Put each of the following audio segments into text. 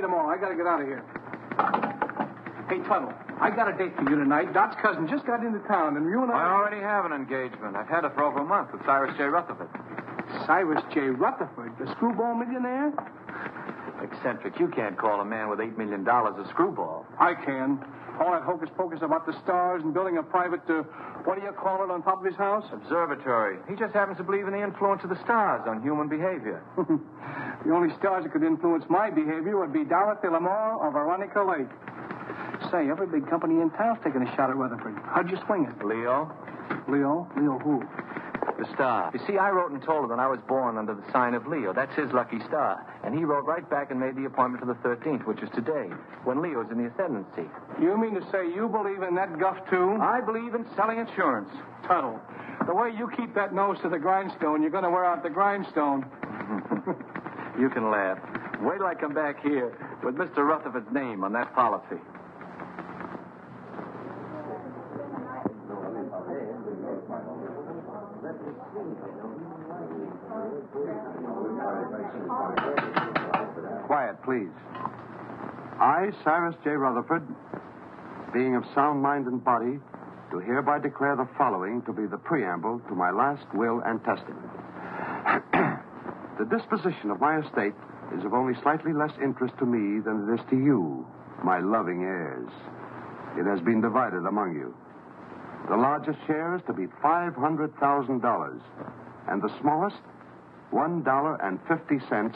me tomorrow. I got to get out of here. Hey, Tuttle, I got a date for you tonight. Dot's cousin just got into town, and you and I already have an engagement. I've had it for over a month with Cyrus J. Rutherford. Cyrus J. Rutherford, the screwball millionaire? Eccentric. You can't call a man with $8 million a screwball. I can. All that hocus-pocus about the stars and building a private, what do you call it, on top of his house? Observatory. He just happens to believe in the influence of the stars on human behavior. The only stars that could influence my behavior would be Dorothy Lamour or Veronica Lake. Say, every big company in town's taking a shot at Rutherford. How'd you swing it? Leo? Leo? Leo who? The star. You see, I wrote and told him that I was born under the sign of Leo. That's his lucky star. And he wrote right back and made the appointment for the 13th, which is today, when Leo's in the ascendancy. You mean to say you believe in that guff, too? I believe in selling insurance. Tuttle, the way you keep that nose to the grindstone, you're going to wear out the grindstone. You can laugh. Wait till I come back here with Mr. Rutherford's name on that policy. Quiet, please. I, Cyrus J. Rutherford, being of sound mind and body, do hereby declare the following to be the preamble to my last will and testament. The disposition of my estate is of only slightly less interest to me than it is to you, my loving heirs. It has been divided among you. The largest share is to be $500,000, and the smallest, $1.50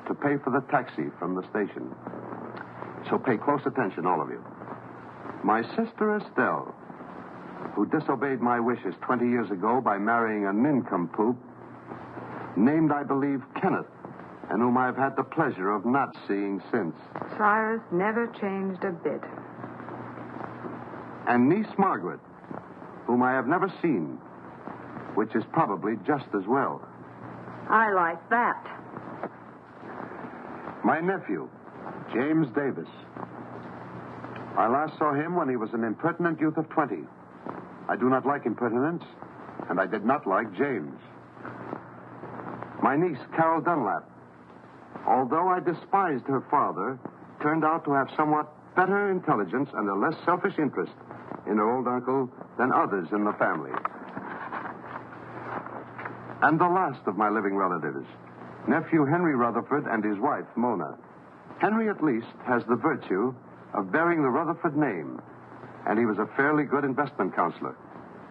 to pay for the taxi from the station. So pay close attention, all of you. My sister Estelle, who disobeyed my wishes 20 years ago by marrying a nincompoop, named, I believe, Kenneth, and whom I've had the pleasure of not seeing since. Cyrus never changed a bit. And niece Margaret, whom I have never seen, which is probably just as well. I like that. My nephew, James Davis. I last saw him when he was an impertinent youth of 20. I do not like impertinence, and I did not like James. My niece, Carol Dunlap, although I despised her father, turned out to have somewhat better intelligence and a less selfish interest in her old uncle than others in the family. And the last of my living relatives, nephew Henry Rutherford and his wife, Mona. Henry, at least, has the virtue of bearing the Rutherford name, and he was a fairly good investment counselor.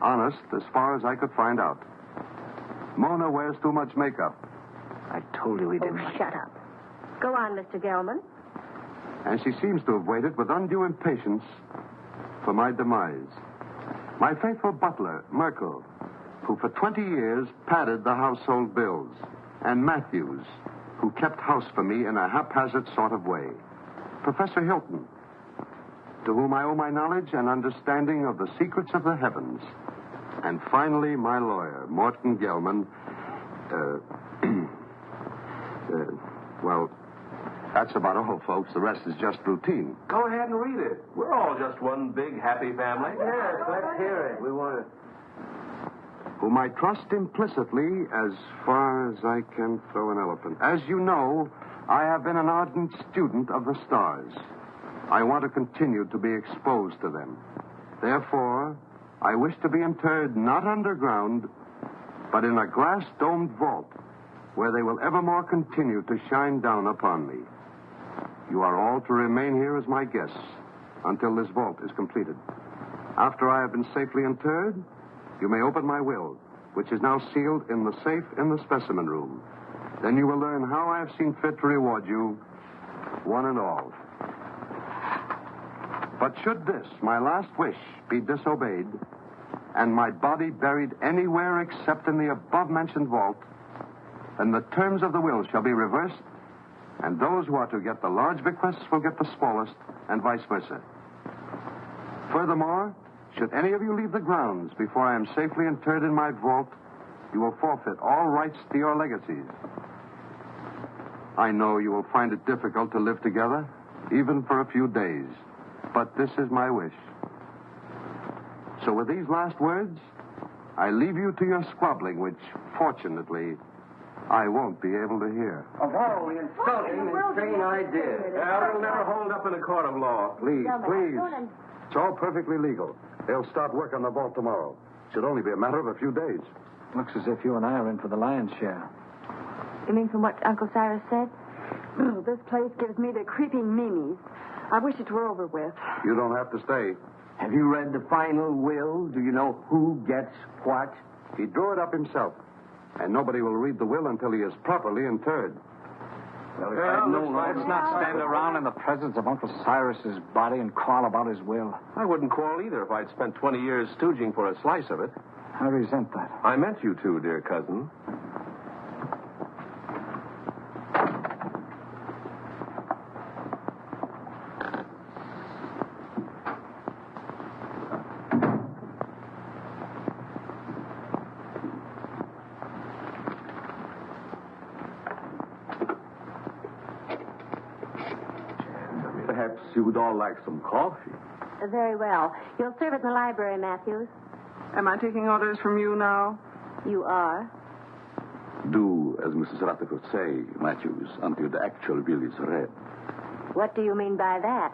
Honest, as far as I could find out. Mona wears too much makeup. I told you we didn't. Oh, shut up. Go on, Mr. Gelman. And she seems to have waited with undue impatience for my demise. My faithful butler, Merkel, who for 20 years padded the household bills, and Matthews, who kept house for me in a haphazard sort of way. Professor Hilton, to whom I owe my knowledge and understanding of the secrets of the heavens. And finally, my lawyer, Morton Gelman. Well, that's about all, folks. The rest is just routine. Go ahead and read it. We're all just one big happy family. Yes, let's hear it. We want to... Whom I trust implicitly as far as I can throw an elephant. As you know, I have been an ardent student of the stars. I want to continue to be exposed to them. Therefore, I wish to be interred not underground, but in a glass-domed vault where they will evermore continue to shine down upon me. You are all to remain here as my guests until this vault is completed. After I have been safely interred, you may open my will, which is now sealed in the safe in the specimen room. Then you will learn how I have seen fit to reward you, one and all. But should this, my last wish, be disobeyed, and my body buried anywhere except in the above-mentioned vault, then the terms of the will shall be reversed, and those who are to get the large bequests will get the smallest, and vice versa. Furthermore, should any of you leave the grounds before I am safely interred in my vault, you will forfeit all rights to your legacies. I know you will find it difficult to live together, even for a few days, but this is my wish. So with these last words, I leave you to your squabbling, which, fortunately, I won't be able to hear. Of all the insulting and insane ideas. It'll never hold up in a court of law. Please, please. It's all perfectly legal. They'll start work on the vault tomorrow. Should only be a matter of a few days. Looks as if you and I are in for the lion's share. You mean from what Uncle Cyrus said? This place gives me the creeping meanies. I wish it were over with. You don't have to stay. Have you read the final will? Do you know who gets what? He drew it up himself. And nobody will read the will until he is properly interred. Well, if I'd known all Let's not stand around in the presence of Uncle Cyrus's body and quarrel about his will. I wouldn't quarrel either if I'd spent 20 years stooging for a slice of it. I resent that. I meant you to, dear cousin. Perhaps you would all like some coffee. Very well. You'll serve it in the library, Matthews. Am I taking orders from you now? You are. Do as Mrs. Rutherford say, Matthews, until the actual will is read. What do you mean by that?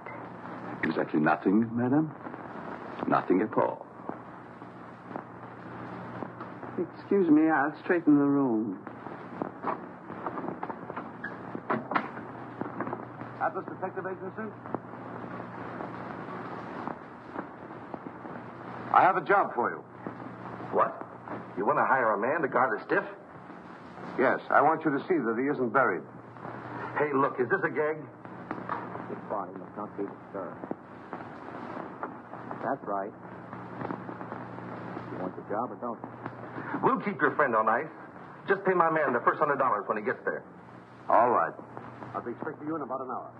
Exactly nothing, madam. Nothing at all. Excuse me, I'll straighten the room. Atlas Detective Agency? I have a job for you. What? You want to hire a man to guard a stiff? Yes, I want you to see that he isn't buried. Hey, look, is this a gag? His body must not be disturbed. That's right. You want the job or don't you? We'll keep your friend on ice. Just pay my man the first $100 when he gets there. All right. I'll be expecting you in about an hour.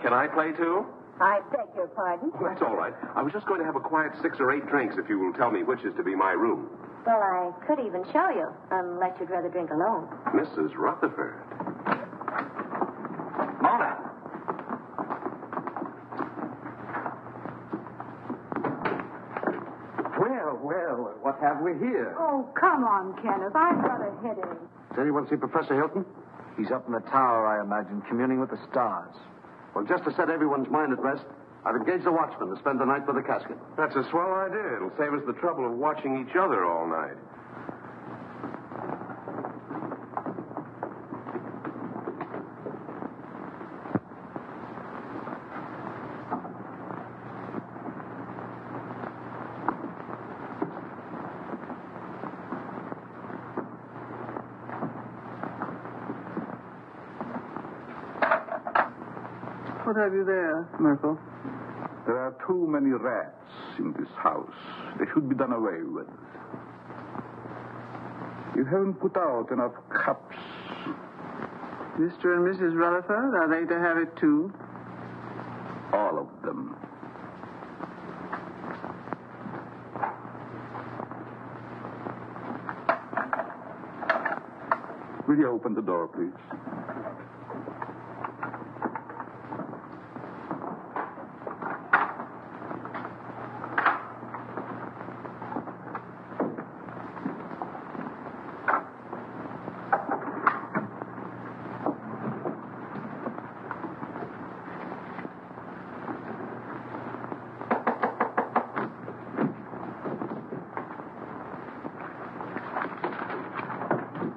Can I play too? I beg your pardon. That's all right. I was just going to have a quiet 6 or 8 drinks if you will tell me which is to be my room. Well, I could even show you, unless you'd rather drink alone. Mrs. Rutherford. Mona. Well, what have we here? Oh, come on, Kenneth. I've got a headache. Does anyone see Professor Hilton? He's up in the tower, I imagine, communing with the stars. Well, just to set everyone's mind at rest, I've engaged a watchman to spend the night with the casket. That's a swell idea. It'll save us the trouble of watching each other all night. What have you there, Merkel? There are too many rats in this house. They should be done away with. You haven't put out enough cups. Mr. and Mrs. Rutherford, are they to have it too? All of them. Will you open the door, please?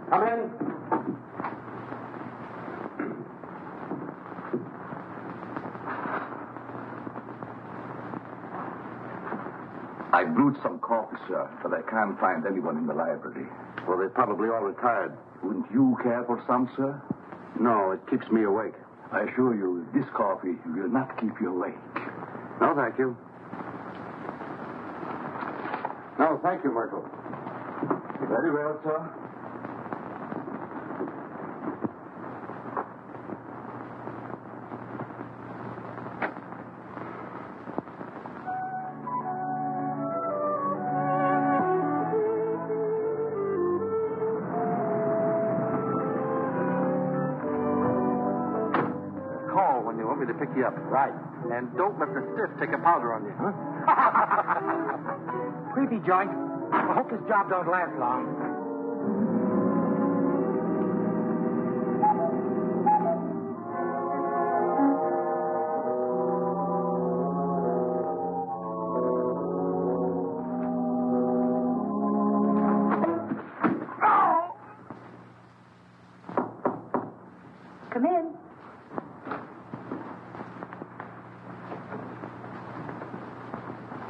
Come in. I brewed some coffee, sir, but I can't find anyone in the library. Well, they're probably all retired. Wouldn't you care for some, sir? No, it keeps me awake. I assure you, this coffee will not keep you awake. No, thank you. No, thank you, Merkel. Very well, sir. Call when you want me to pick you up. Right. And don't let the stiff take a powder on you. Huh? Creepy joint. I hope this job don't last long.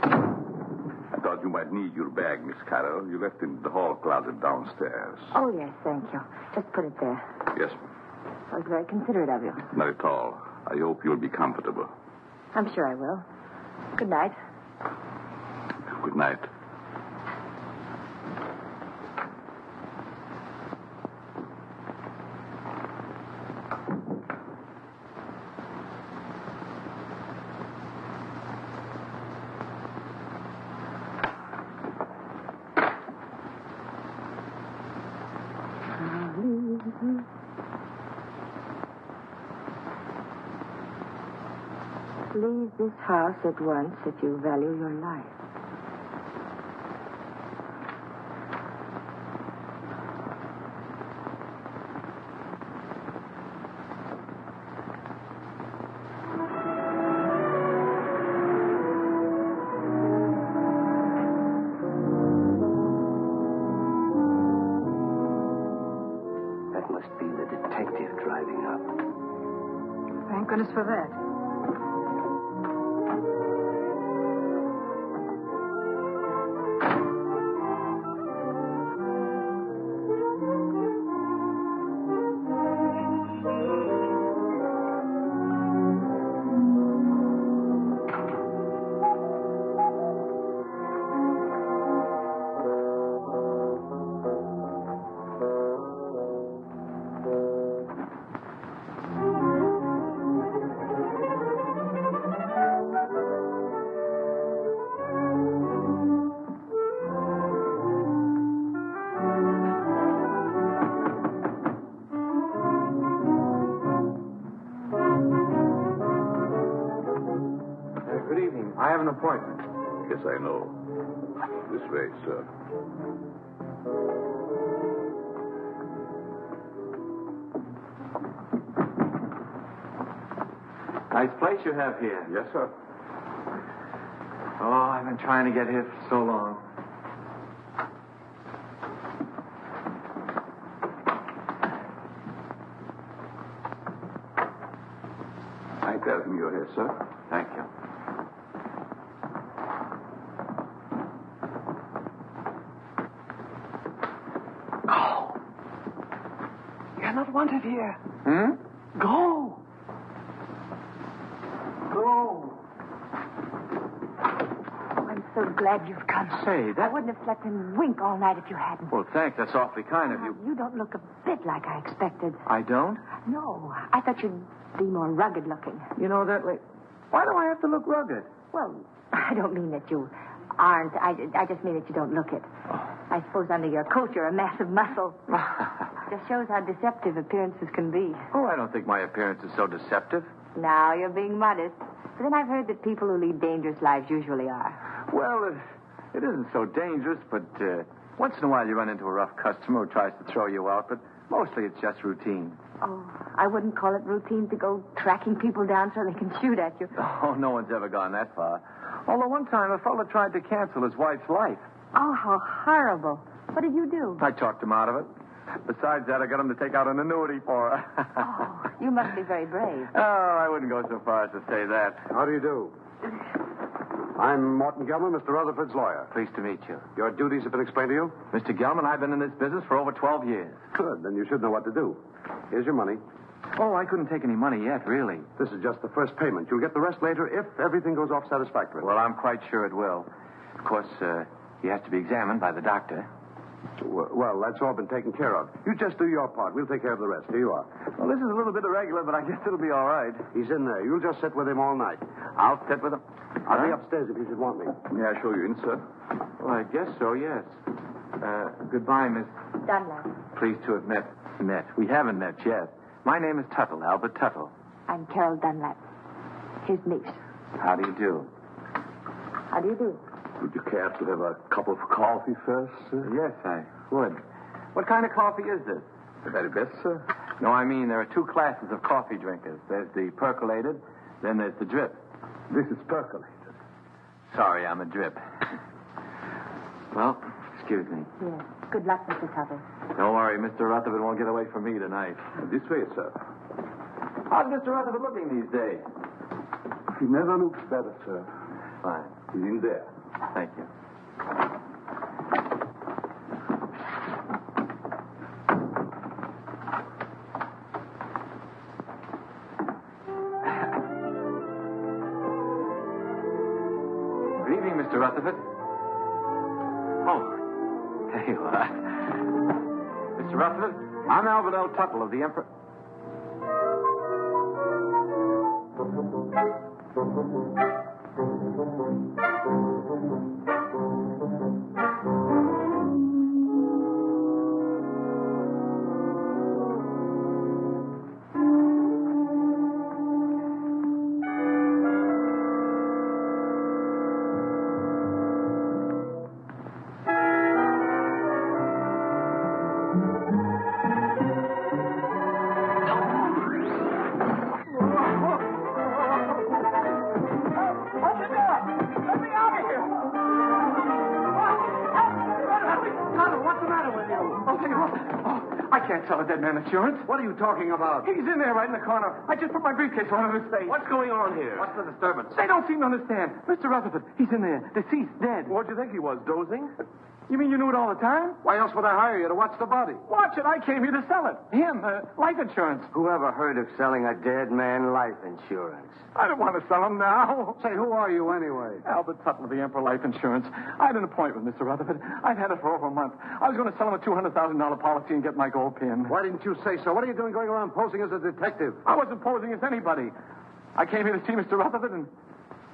I thought you might need your bag, Miss Carroll. You left it in the hall closet downstairs. Oh, yes, thank you. Just put it there. Yes, That was very considerate of you. not at all. I hope you'll be comfortable. I'm sure I will. Good night. Good night. Leave this house at once if you value your life. That must be the detective driving up. Thank goodness for that. Good evening. I have an appointment. Yes, I know. This way, sir. Nice place you have here. Yes, sir. Oh, I've been trying to get here for so long. I tell him you're here, sir. Thank you. Go. You're not wanted here. Hmm? Go. Go. I'm so glad you've come. Say, I that... wouldn't have slept and wink all night if you hadn't. Well, thanks. That's awfully kind of you. You don't look a bit like I expected. I don't? No, I thought you'd be more rugged looking. You know that way. Why do I have to look rugged? Well, I don't mean that you aren't. I just mean that you don't look it. I suppose under your coat you're a mass of muscle. Just shows how deceptive appearances can be. Oh, I don't think my appearance is so deceptive. Now you're being modest. But then I've heard that people who lead dangerous lives usually are. Well, it isn't so dangerous, but once in a while you run into a rough customer who tries to throw you out, but mostly it's just routine. Oh, I wouldn't call it routine to go tracking people down so they can shoot at you. Oh, no one's ever gone that far. Although one time a fellow tried to cancel his wife's life. Oh, how horrible. What did you do? I talked him out of it. Besides that, I got him to take out an annuity for her. Oh, you must be very brave. Oh, I wouldn't go so far as to say that. How do you do? I'm Morton Gelman, Mr. Rutherford's lawyer. Pleased to meet you. Your duties have been explained to you? Mr. Gelman, I've been in this business for over 12 years. Good. Then you should know what to do. Here's your money. Oh, I couldn't take any money yet, really. This is just the first payment. You'll get the rest later if everything goes off satisfactorily. Well, I'm quite sure it will. Of course, he has to be examined by the doctor. Well, that's all been taken care of. You just do your part. We'll take care of the rest. Here you are. Well, this is a little bit irregular, but I guess it'll be all right. He's in there. You'll just sit with him all night. I'll sit with him. I'll be upstairs if you should want me. May I show you in, sir? Well, I guess so, yes. Goodbye, Miss. Dunlap. Pleased to have met. We haven't met yet. My name is Tuttle, Albert Tuttle. I'm Carol Dunlap. His niece. How do you do? How do you do? Would you care to have a cup of coffee first, sir? Yes, I would. What kind of coffee is this? The very best, sir. No, I mean, there are two classes of coffee drinkers. There's the percolated, then there's the drip. This is percolated. Sorry, I'm a drip. Well, excuse me. Yes. Good luck, Mr. Tuttle. Don't worry, Mr. Rutherford won't get away from me tonight. This way, sir. How's Mr. Rutherford looking these days? He never looks better, sir. Fine. He's in there. Thank you. Good evening, Mr. Rutherford. Oh, there you are. Mr. Rutherford, I'm Albert Tuttle of the Emperor. Tell a dead man insurance. What are you talking about? He's in there right in the corner. I just put my briefcase on his face. What's going on here? What's the disturbance? They don't seem to understand. Mr. Rutherford, he's in there. Deceased, dead. What'd you think he was, dozing? You mean you knew it all the time? Why else would I hire you to watch the body? Watch it. I came here to sell it. Him, life insurance. Whoever heard of selling a dead man life insurance? I don't want to sell him now. Say, who are you anyway? Albert Tuttle of the Emperor Life Insurance. I had an appointment with Mr. Rutherford. I've had it for over a month. I was going to sell him a $200,000 policy and get my gold pin. Why didn't you say so? What are you doing going around posing as a detective? I wasn't posing as anybody. I came here to see Mr. Rutherford, and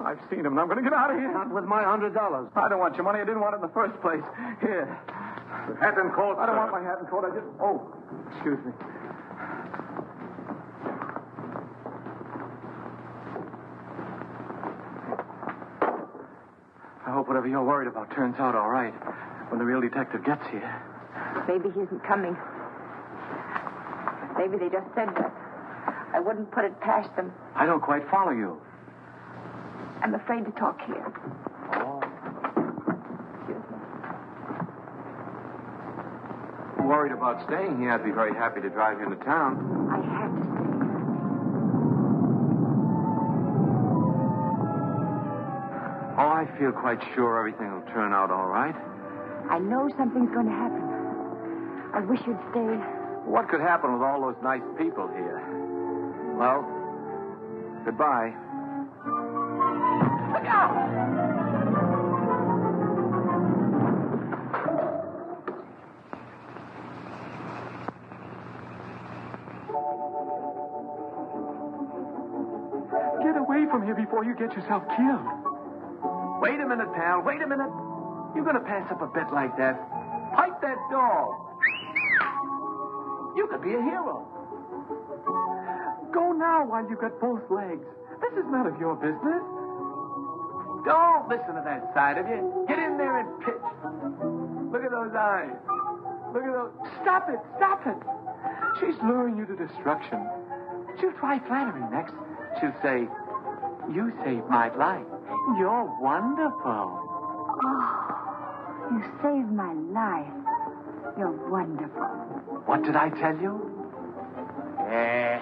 I've seen him, and I'm going to get out of here. Not with my $100. I don't want your money. I didn't want it in the first place. Here. Hat and coat, I don't sir. want my hat and coat. I just... Oh, excuse me. I hope whatever you're worried about turns out all right when the real detective gets here. Maybe he isn't coming. Maybe they just said that. I wouldn't put it past them. I don't quite follow you. I'm afraid to talk here. Oh. Excuse me. Worried about staying here. I'd be very happy to drive you into town. I have to stay. Oh, I feel quite sure everything will turn out all right. I know something's going to happen. I wish you'd stay. What could happen with all those nice people here? Well, goodbye. Look out! Get away from here before you get yourself killed. Wait a minute, pal. Wait a minute. You're going to pass up a bet like that. Pipe that dog. You could be a hero. Go now while you've got both legs. This is none of your business. Don't listen to that side of you. Get in there and pitch. Look at those eyes. Look at those. Stop it. Stop it. She's luring you to destruction. She'll try flattery next. She'll say, "You saved my life. You're wonderful." Oh, you saved my life. You're wonderful. What did I tell you? Yeah.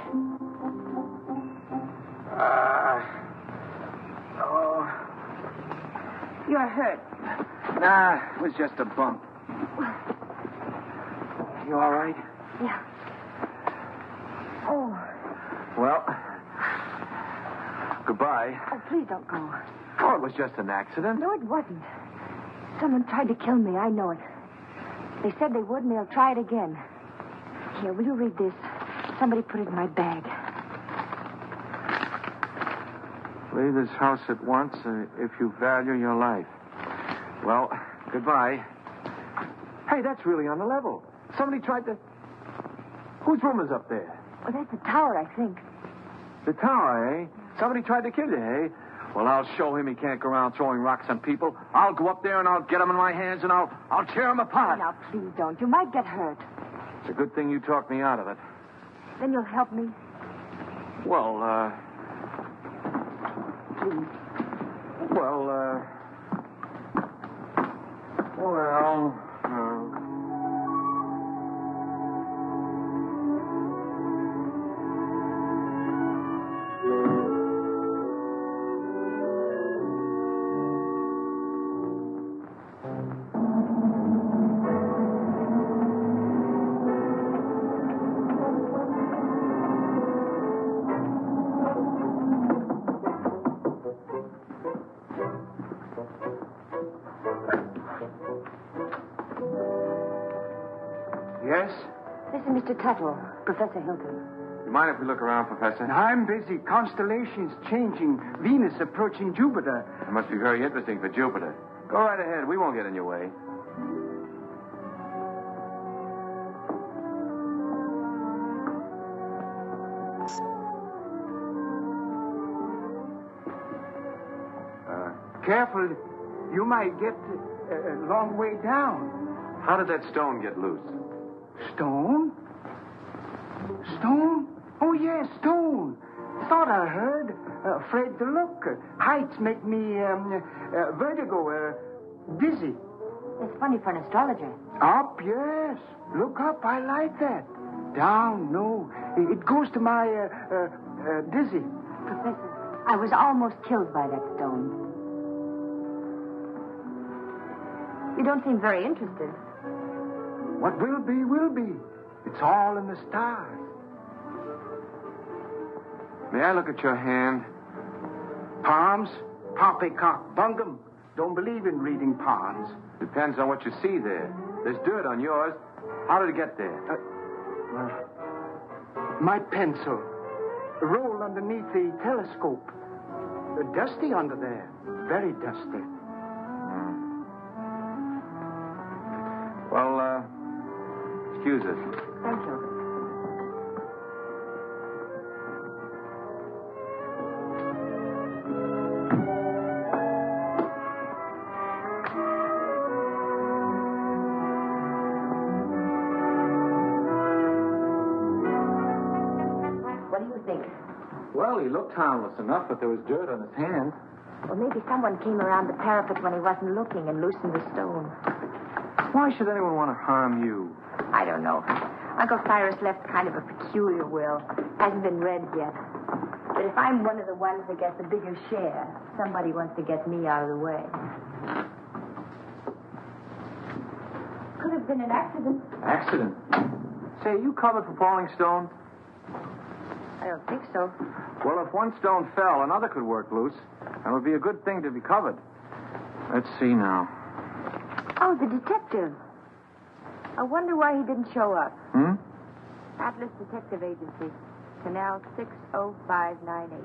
You're hurt. Nah, it was just a bump. You all right? Yeah. Oh. Well, goodbye. Oh, please don't go. Oh, it was just an accident. No, it wasn't. Someone tried to kill me. I know it. They said they would, and they'll try it again. Here, will you read this? Somebody put it in my bag. Leave this house at once if you value your life. Well, goodbye. Hey, that's really on the level. Somebody tried to... Whose room is up there? Well, that's the tower, I think. The tower, eh? Somebody tried to kill you, eh? Well, I'll show him he can't go around throwing rocks on people. I'll go up there and I'll get him in my hands and I'll tear him apart. Now, please don't. You might get hurt. It's a good thing you talked me out of it. Then you'll help me. Well, Please. Mr. Tuttle, Professor Hilton. You mind if we look around, Professor? I'm busy. Constellations changing. Venus approaching Jupiter. It must be very interesting for Jupiter. Go right ahead. We won't get in your way. Careful. You might get a long way down. How did that stone get loose? Stone? Stone? Oh, yes, stone. Thought I heard. Afraid to look. Heights make me vertigo, dizzy. It's funny for an astrologer. Up, yes. Look up. I like that. Down, no. It goes to my dizzy. Professor, I was almost killed by that stone. You don't seem very interested. What will be, will be. It's all in the stars. May I look at your hand? Palms? Poppycock bungum. Don't believe in reading palms. Depends on what you see there. There's dirt on yours. How did it get there? My pencil. Rolled underneath the telescope. Dusty under there. Very dusty. Well, excuse us. Thank you. What do you think? Well, he looked harmless enough, but there was dirt on his hand. Well, maybe someone came around the parapet when he wasn't looking and loosened the stone. Why should anyone want to harm you? I don't know. Uncle Cyrus left kind of a peculiar will. Hasn't been read yet. But if I'm one of the ones that gets the bigger share, somebody wants to get me out of the way. Could have been an accident. Accident? Say, are you covered for falling stones? I don't think so. Well, if one stone fell, another could work loose. That would be a good thing to be covered. Let's see now. Oh, the detective. I wonder why he didn't show up. Atlas Detective Agency. Canal 60598.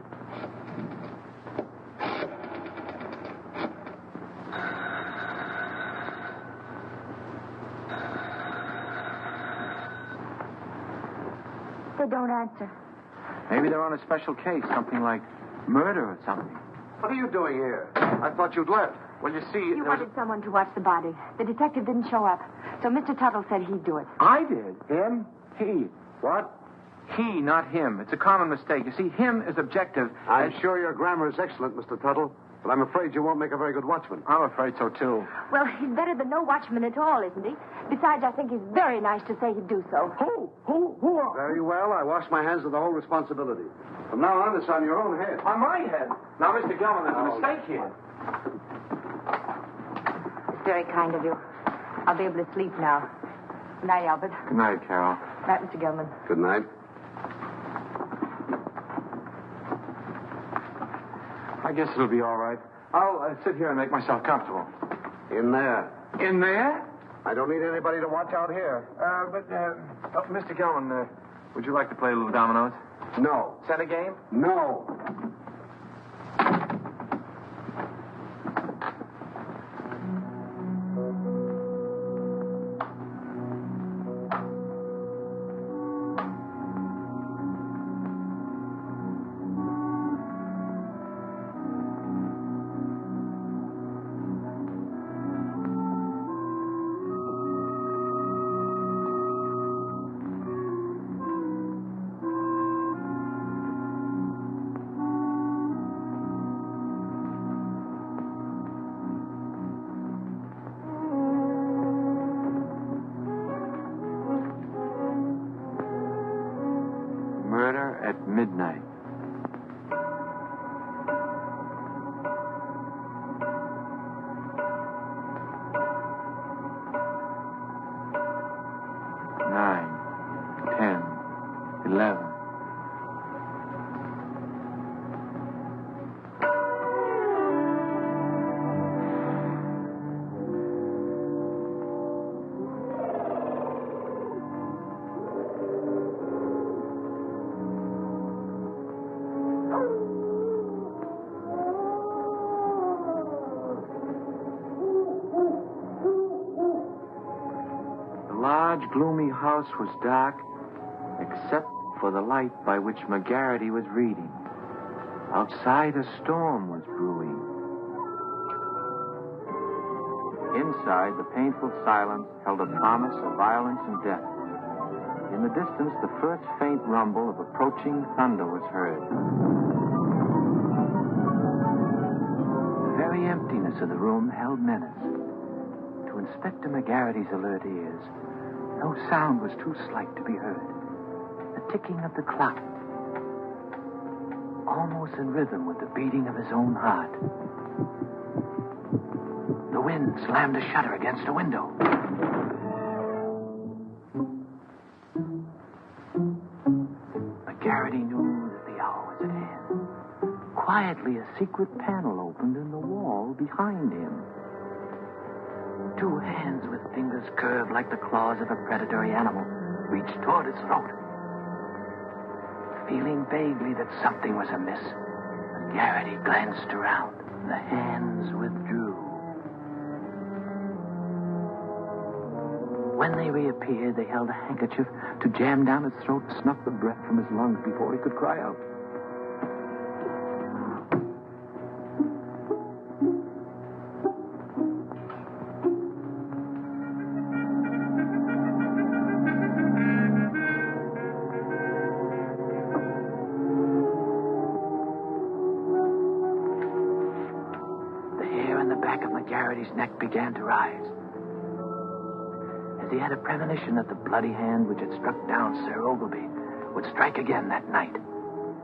They don't answer. Maybe they're on a special case, something like murder or something. What are you doing here? I thought you'd left. Well, you see... You wanted someone to watch the body. The detective didn't show up. So Mr. Tuttle said he'd do it. I did. Him? He. What? He, not him. It's a common mistake. You see, him is objective. I'm sure your grammar is excellent, Mr. Tuttle, but I'm afraid you won't make a very good watchman. I'm afraid so, too. Well, he's better than no watchman at all, isn't he? Besides, I think he's very nice to say he'd do so. Who are... Very well. I wash my hands of the whole responsibility. From now on, it's on your own head. On my head. Now, Mr. Gilman, there's a mistake here. It's very kind of you. I'll be able to sleep now. Good night, Albert. Good night, Carol. Night, Mr. Gilman. Good night. I guess it'll be all right. I'll sit here and make myself comfortable. In there. In there? I don't need anybody to watch out here. Mr. Gilman, would you like to play a little dominoes? No. Set a game? No. gloomy house was dark, except for the light by which McGarity was reading. Outside, a storm was brewing. Inside, the painful silence held a promise of violence and death. In the distance, the first faint rumble of approaching thunder was heard. The very emptiness of the room held menace. To Inspector McGarity's alert ears, no sound was too slight to be heard. The ticking of the clock, almost in rhythm with the beating of his own heart. The wind slammed a shutter against a window. McGarity knew that the hour was at hand. Quietly, a secret panel opened in the wall behind him. Two hands with fingers curved like the claws of a predatory animal reached toward his throat. Feeling vaguely that something was amiss, McGarity glanced around. The hands withdrew. When they reappeared, they held a handkerchief to jam down his throat and snuff the breath from his lungs before he could cry out. McGarity's neck began to rise. As he had a premonition that the bloody hand which had struck down Sir Ogilvy would strike again that night.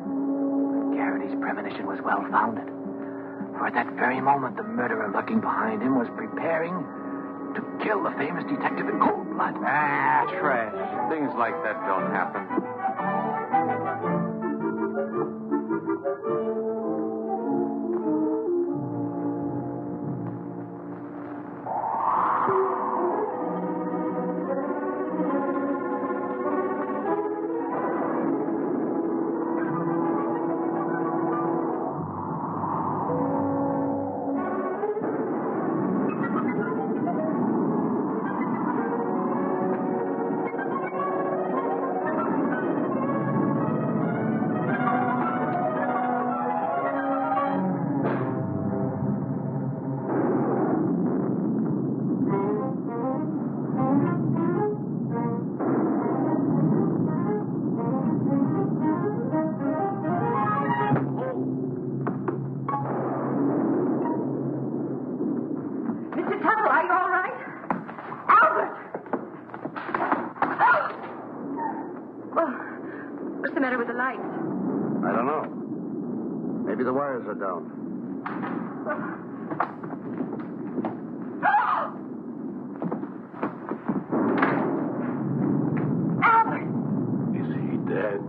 McGarity's premonition was well-founded, for at that very moment the murderer lurking behind him was preparing to kill the famous detective in cold blood. Ah, trash. Things like that don't happen. Maybe the wires are down. Albert! Is he dead?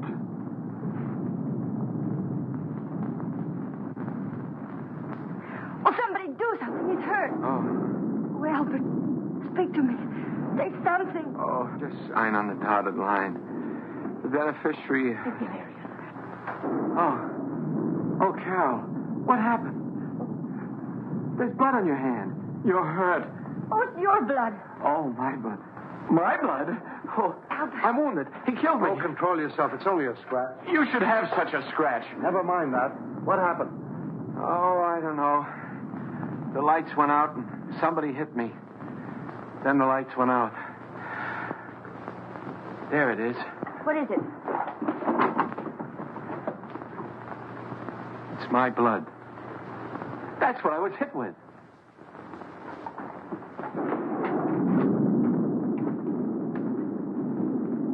Oh, somebody do something. He's hurt. Oh. Oh, Albert, speak to me. Say something. Oh, just sign on the dotted line. The beneficiary... Oh, Carol, what happened? There's blood on your hand. You're hurt. Oh, it's your blood. Oh, my blood. My blood? Oh, Albert. I'm wounded. He killed me. Oh, control yourself. It's only a scratch. You should have such a scratch. Never mind that. What happened? Oh, I don't know. The lights went out and somebody hit me. Then the lights went out. There it is. What is it? It's my blood. That's what I was hit with.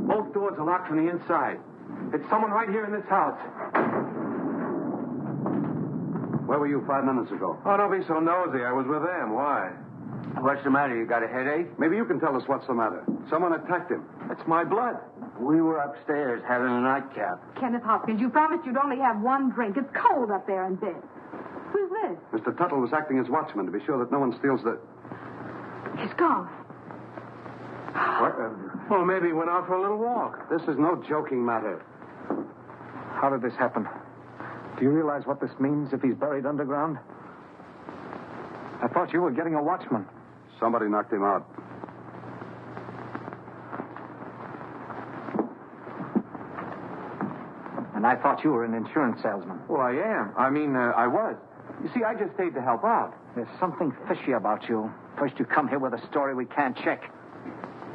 Both doors are locked from the inside. It's someone right here in this house. Where were you 5 minutes ago? Oh, don't be so nosy. I was with them. Why? What's the matter? You got a headache? Maybe you can tell us what's the matter. Someone attacked him. It's my blood. We were upstairs having a nightcap. Kenneth Hopkins, you promised you'd only have one drink. It's cold up there in bed. Who's this? Mr. Tuttle was acting as watchman to be sure that no one steals the... He's gone. What? Well, maybe he went out for a little walk. This is no joking matter. How did this happen? Do you realize what this means if he's buried underground? I thought you were getting a watchman. Somebody knocked him out. And I thought you were an insurance salesman. Well, I am. I was. You see, I just stayed to help out. There's something fishy about you. First you come here with a story we can't check.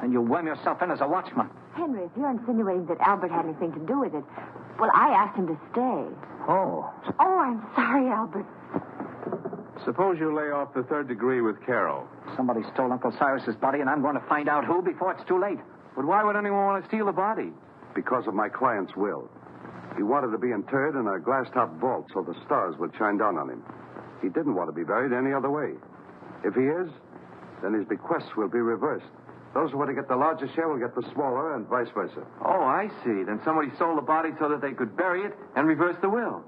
And you worm yourself in as a watchman. Henry, if you're insinuating that Albert had anything to do with it, well, I asked him to stay. Oh. Oh, I'm sorry, Albert. Suppose you lay off the third degree with Carol. Somebody stole Uncle Cyrus's body, and I'm going to find out who before it's too late. But why would anyone want to steal the body? Because of my client's will. He wanted to be interred in a glass-top vault so the stars would shine down on him. He didn't want to be buried any other way. If he is, then his bequests will be reversed. Those who want to get the larger share will get the smaller, and vice versa. Oh, I see. Then somebody stole the body so that they could bury it and reverse the will.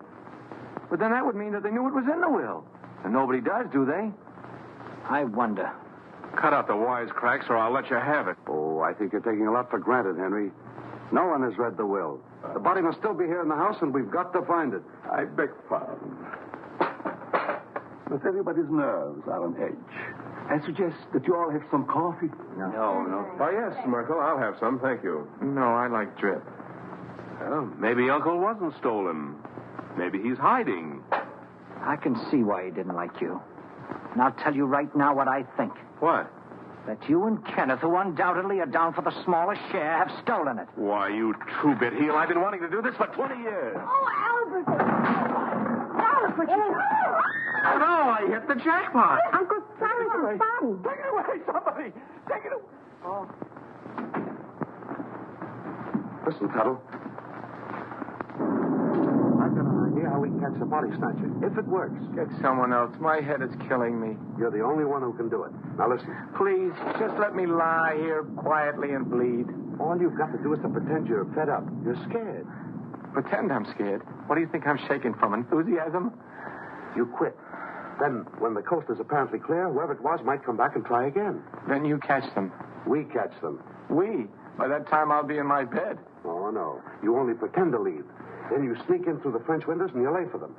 But then that would mean that they knew it was in the will. And nobody does, do they? I wonder. Cut out the wisecracks or I'll let you have it. Oh, I think you're taking a lot for granted, Henry. No one has read the will. The body must still be here in the house, and we've got to find it. I beg pardon. But everybody's nerves are on edge. I suggest that you all have some coffee. No. Oh, yes, Merkel, I'll have some, thank you. No, I like drip. Well, maybe Uncle wasn't stolen. Maybe he's hiding. I can see why he didn't like you. And I'll tell you right now what I think. What? That you and Kenneth, who undoubtedly are down for the smallest share, have stolen it. Why, you two-bit heel, I've been wanting to do this for 20 years. Oh, Albert. Albert, Oh, no, I hit the jackpot. Uncle Cyrus's body. Take it away, somebody. Take it away. Oh. Listen, Tuttle. I've got an idea how we can catch the body snatcher. If it works. Get someone else. My head is killing me. You're the only one who can do it. Now, listen. Please, just let me lie here quietly and bleed. All you've got to do is to pretend you're fed up. You're scared. Pretend I'm scared. What do you think I'm shaking from? Enthusiasm? You quit. Then, when the coast is apparently clear, whoever it was might come back and try again. Then you catch them. We catch them. We? By that time, I'll be in my bed. Oh, no. You only pretend to leave. Then you sneak in through the French windows and you lay for them.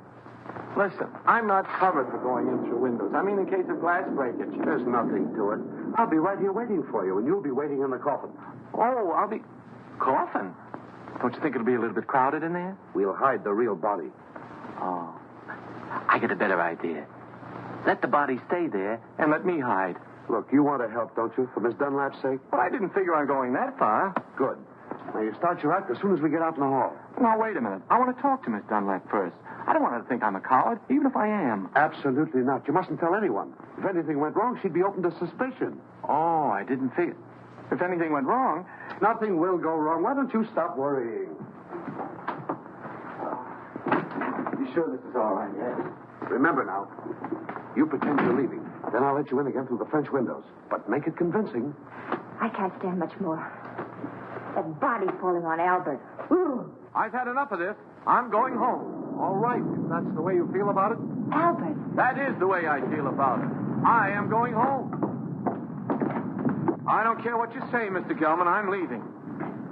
Listen, I'm not covered for going in through windows. I mean, in case of glass breakage. There's nothing to it. I'll be right here waiting for you, and you'll be waiting in the coffin. Oh, I'll be... Coffin? Don't you think it'll be a little bit crowded in there? We'll hide the real body. Oh. I get a better idea. Let the body stay there and let me hide. Look, you want to help, don't you, for Miss Dunlap's sake? Well, I didn't figure on going that far. Good. Now, you start your act as soon as we get out in the hall. Now, wait a minute. I want to talk to Miss Dunlap first. I don't want her to think I'm a coward, even if I am. Absolutely not. You mustn't tell anyone. If anything went wrong, she'd be open to suspicion. Oh, I didn't figure. If anything went wrong... Nothing will go wrong. Why don't you stop worrying? You sure this is all right, yes? Remember now, you pretend you're leaving. Then I'll let you in again through the French windows. But make it convincing. I can't stand much more. That body falling on Albert. Ooh. I've had enough of this. I'm going home. All right, if that's the way you feel about it. Albert. That is the way I feel about it. I am going home. I don't care what you say, Mr. Gelman. I'm leaving.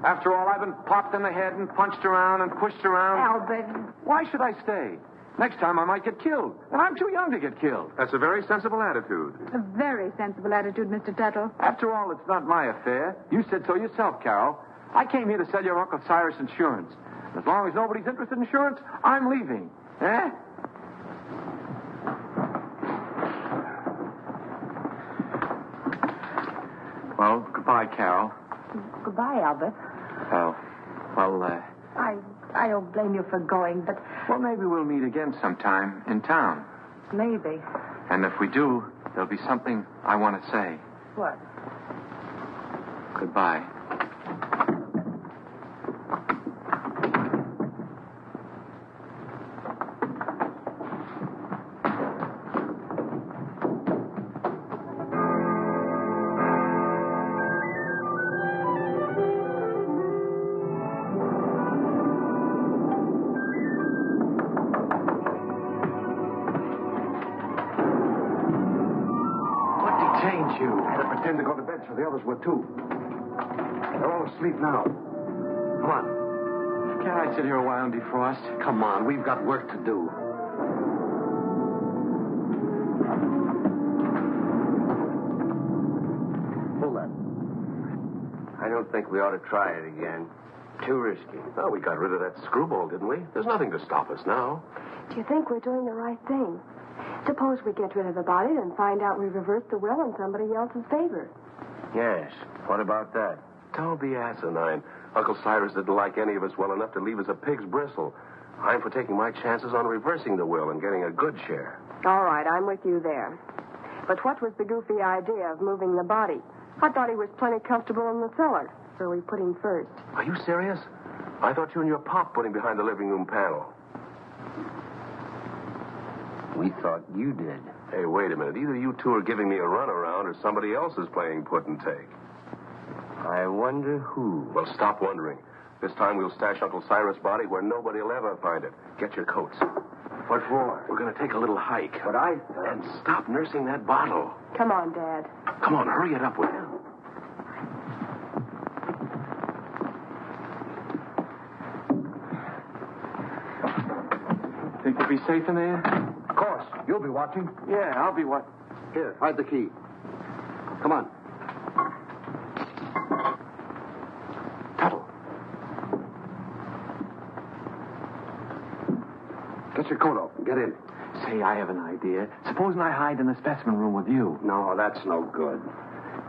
After all, I've been popped in the head and punched around and pushed around. Albert. Why should I stay? Next time I might get killed. And I'm too young to get killed. That's a very sensible attitude. A very sensible attitude, Mr. Tuttle. After all, it's not my affair. You said so yourself, Carol. I came here to sell your Uncle Cyrus insurance. As long as nobody's interested in insurance, I'm leaving. Eh? Well, goodbye, Carol. Goodbye, Albert. Oh, well, I don't blame you for going, but... Well, maybe we'll meet again sometime in town. Maybe. And if we do, there'll be something I want to say. What? Goodbye. To go to bed, so the others were too. They're all asleep now. Come on. Can't I sit here a while and defrost? Come on, we've got work to do. Pull that. I don't think we ought to try it again. Too risky. Well, we got rid of that screwball, didn't we? There's nothing to stop us now. Do you think we're doing the right thing? Suppose we get rid of the body and find out we reversed the will in somebody else's favor. Yes. What about that? Don't be asinine. Uncle Cyrus didn't like any of us well enough to leave us a pig's bristle. I'm for taking my chances on reversing the will and getting a good share. All right, I'm with you there. But what was the goofy idea of moving the body? I thought he was plenty comfortable in the cellar, so we put him first. Are you serious? I thought you and your pop put him behind the living room panel. We thought you did. Hey, wait a minute. Either you two are giving me a runaround or somebody else is playing put and take. I wonder who. Well, stop wondering. This time we'll stash Uncle Cyrus' body where nobody will ever find it. Get your coats. What for? We're going to take a little hike. But I... And stop nursing that bottle. Come on, Dad. Come on, hurry it up, will you? Think you'll be safe in there? Of course. You'll be watching. Yeah, I'll be what? Here, hide the key. Come on. Tuttle. Get your coat off and get in. Say, I have an idea. Supposing I hide in the specimen room with you. No, that's no good.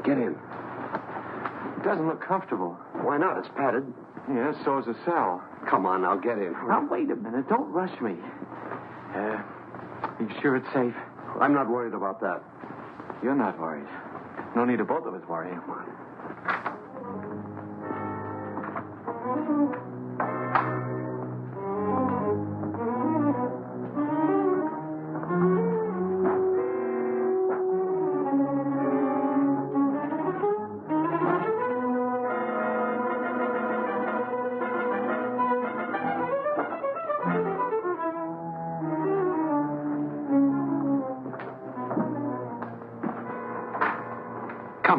Get in. It doesn't look comfortable. Why not? It's padded. Yeah, so's a cell. Come on, now get in. Now, wait a minute. Don't rush me. You sure it's safe? I'm not worried about that. You're not worried. No need of both of us worrying.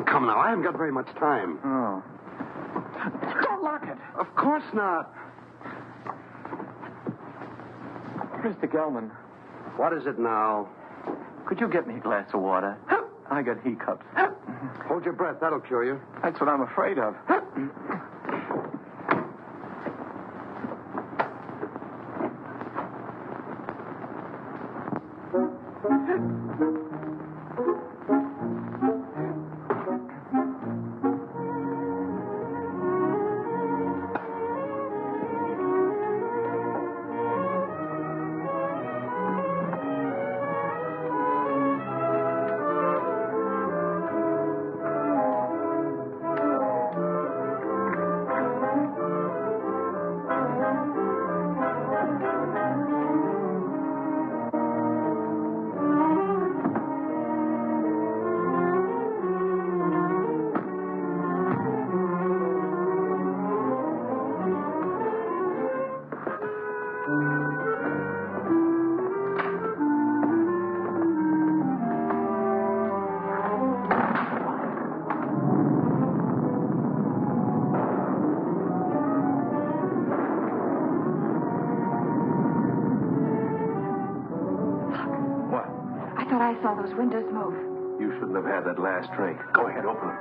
Come now. I haven't got very much time. Oh. Don't lock it. Of course not. Mr. Gelman, What is it now? could you get me a glass of water? I got hiccups. Hold your breath. That'll cure you. That's what I'm afraid of. I saw those windows move. You shouldn't have had that last drink. Go ahead, open them.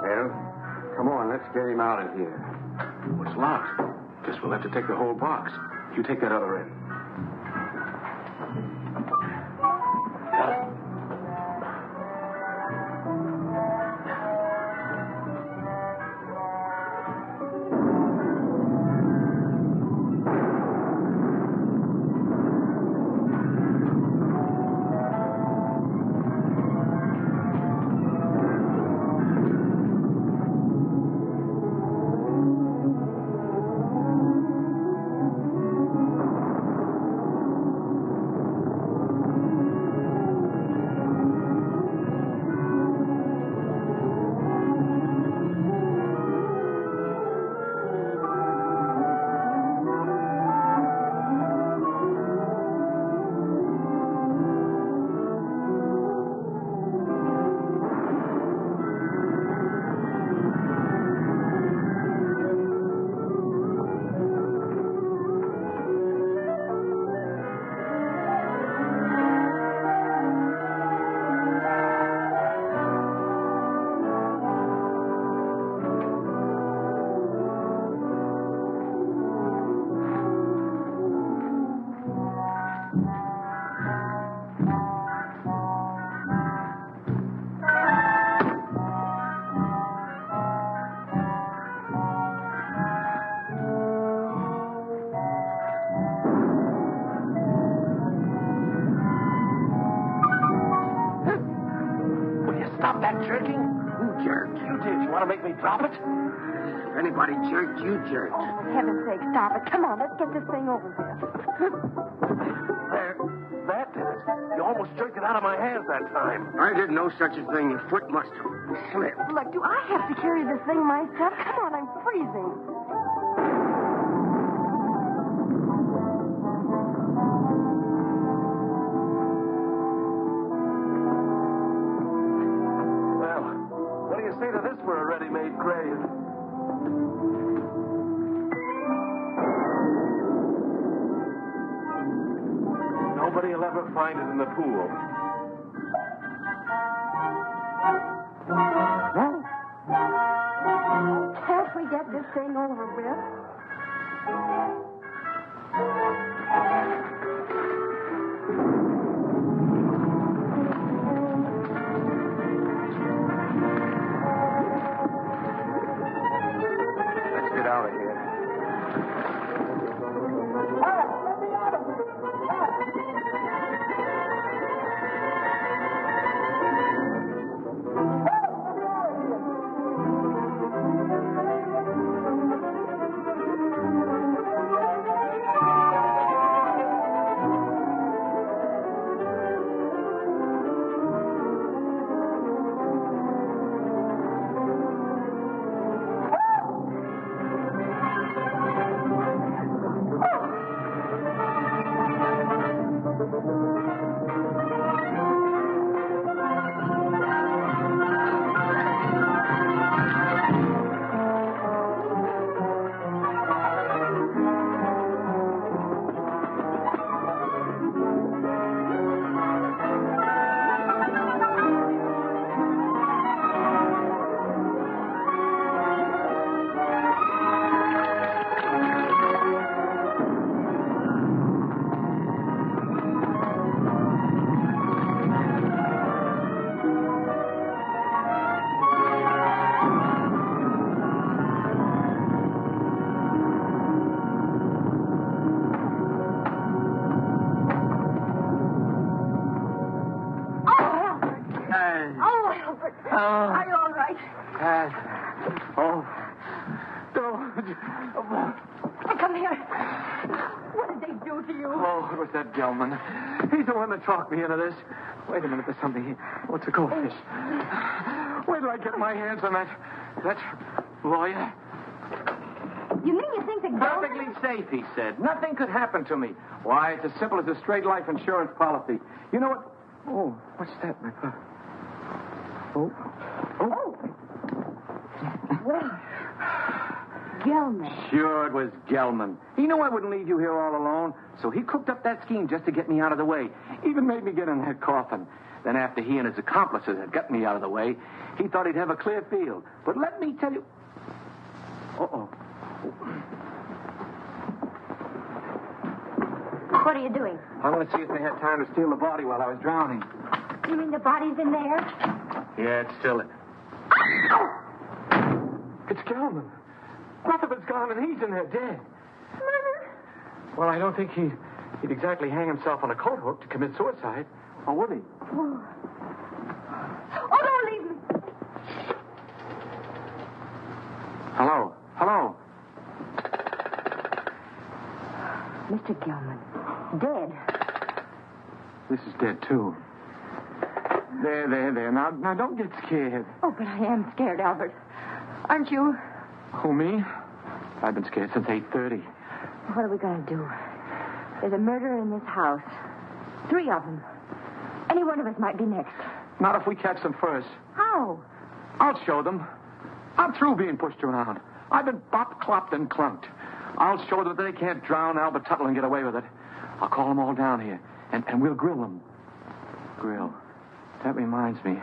Well, come on. Let's get him out of here. It's locked. Guess we'll have to take the whole box. You take that other end. jerking? Who jerked? You did. You want to make me drop it? If anybody jerked, you jerked. Oh, for heaven's sake, stop it. Come on, let's get this thing over with. There. That did it. You almost jerked it out of my hands that time. I did no such a thing. Your foot must have slipped. Look, do I have to carry this thing myself? Come on, I'm freezing. Well, what do you say to this for a ready-made grave? Nobody will ever find it in the pool. No. Can't we get this thing over with? Let's get out of here. Are you all right? Come here. What did they do to you? Oh, it was that Gelman. He's the one that talked me into this. Wait a minute, there's something here. Oh, it's a goldfish. Where do I get my hands on that lawyer? You mean you think that Perfectly safe, he said. Nothing could happen to me. Why, it's as simple as a straight life insurance policy. You know what? Oh, what's that, my papa? Oh. Well, Gelman. Sure, it was Gelman. He knew I wouldn't leave you here all alone, so he cooked up that scheme just to get me out of the way. Even made me get in that coffin. Then after he and his accomplices had got me out of the way, he thought he'd have a clear field. But let me tell you... Uh-oh. What are you doing? I want to see if they had time to steal the body while I was drowning. You mean the body's in there? Yeah, it's still... It's Gelman. Rutherford's gone and he's in there dead. Murder? Well, I don't think he'd exactly hang himself on a coat hook to commit suicide. Or would he? Oh, don't leave me. Hello? Mr. Gelman. Dead. This is dead, too. There. Now, don't get scared. Oh, but I am scared, Albert. Aren't you? Who, me? I've been scared since 8:30. What are we going to do? There's a murderer in this house. 3 of them. Any one of us might be next. Not if we catch them first. How? I'll show them. I'm through being pushed around. I've been bopped, clopped, and clunked. I'll show them that they can't drown Albert Tuttle and get away with it. I'll call them all down here, and we'll grill them. Grill. That reminds me.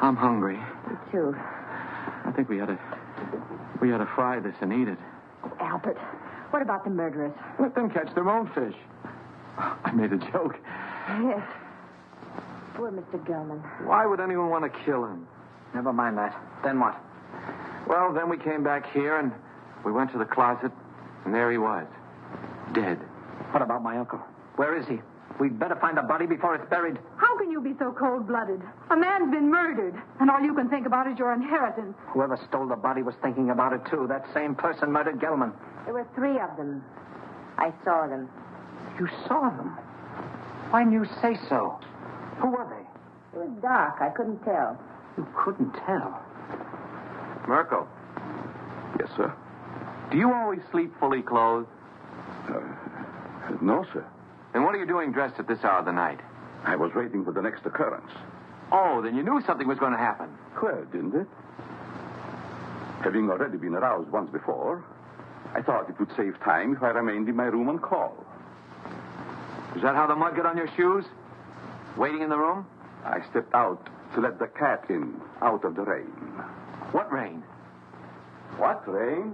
I'm hungry. Me too. I think we ought to fry this and eat it. Oh, Albert, what about the murderers? Let them catch their own fish. I made a joke. Yes. Poor Mr. Gelman. Why would anyone want to kill him? Never mind that. Then what? Well, then we came back here and we went to the closet, and there he was. Dead. What about my uncle? Where is he? We'd better find the body before it's buried. How can you be so cold-blooded? A man's been murdered, and all you can think about is your inheritance. Whoever stole the body was thinking about it, too. That same person murdered Gelman. There were 3 of them. I saw them. You saw them? Why didn't you say so? Who were they? It was dark. I couldn't tell. You couldn't tell? Merkel, Yes, sir. do you always sleep fully clothed? No, sir. And what are you doing dressed at this hour of the night? I was waiting for the next occurrence. Oh, then you knew something was going to happen. Well, didn't it? Having already been aroused once before, I thought it would save time if I remained in my room on call. Is that how the mud got on your shoes? Waiting in the room? I stepped out to let the cat in, out of the rain. What rain? What rain?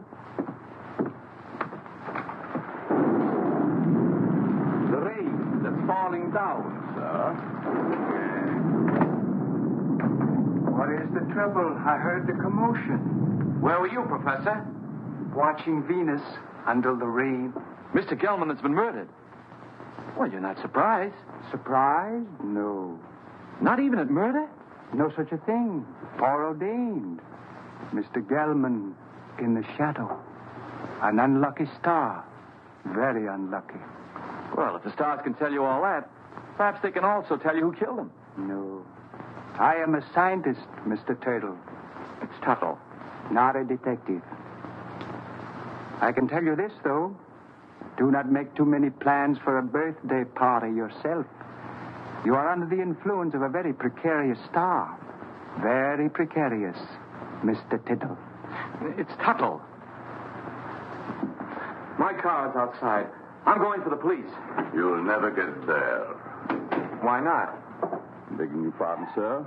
The rain that's falling down, sir. What is the trouble? I heard the commotion. Where were you, Professor? Watching Venus under the rain. Mr. Gelman has been murdered. Well, you're not surprised. Surprised? No. Not even at murder? No such a thing. Foreordained. Mr. Gelman in the shadow. An unlucky star. Very unlucky. Well, if the stars can tell you all that, perhaps they can also tell you who killed him. No. I am a scientist, Mr. Turtle. It's Tuttle. Not a detective. I can tell you this, though. Do not make too many plans for a birthday party yourself. You are under the influence of a very precarious star. Very precarious, Mr. Tittle. It's Tuttle. My car's outside. I'm going for the police. You'll never get there. Why not? Begging your pardon, sir.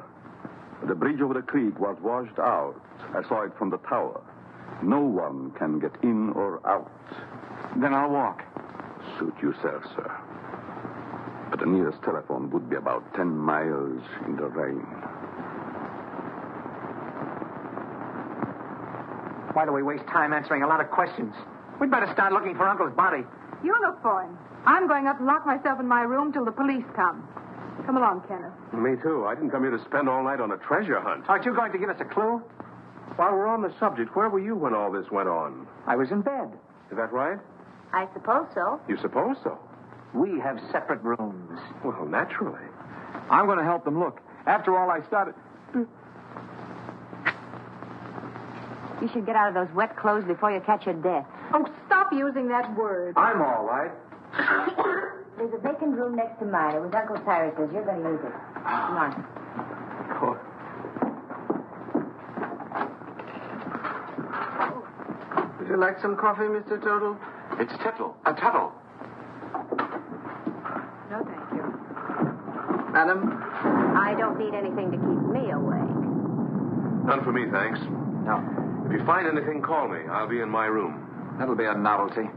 The bridge over the creek was washed out. I saw it from the tower. No one can get in or out. Then I'll walk. Suit yourself, sir. But the nearest telephone would be about 10 miles in the rain. Why do we waste time answering a lot of questions? We'd better start looking for Uncle's body. You look for him. I'm going up and lock myself in my room till the police come. Come along, Kenneth. Me too. I didn't come here to spend all night on a treasure hunt. Aren't you going to give us a clue? While we're on the subject, where were you when all this went on? I was in bed. Is that right? I suppose so. You suppose so? We have separate rooms. Well, naturally. I'm going to help them look. After all, I started... You should get out of those wet clothes before you catch your death. Oh, stop using that word. I'm all right. There's a vacant room next to mine. It was Uncle Cyrus's. You're going to use it. Come on. Would you like some coffee, Mr. Tuttle? It's Tuttle. Tuttle. No, thank you. Madam? I don't need anything to keep me awake. None for me, thanks. No. If you find anything, call me. I'll be in my room. That'll be a novelty.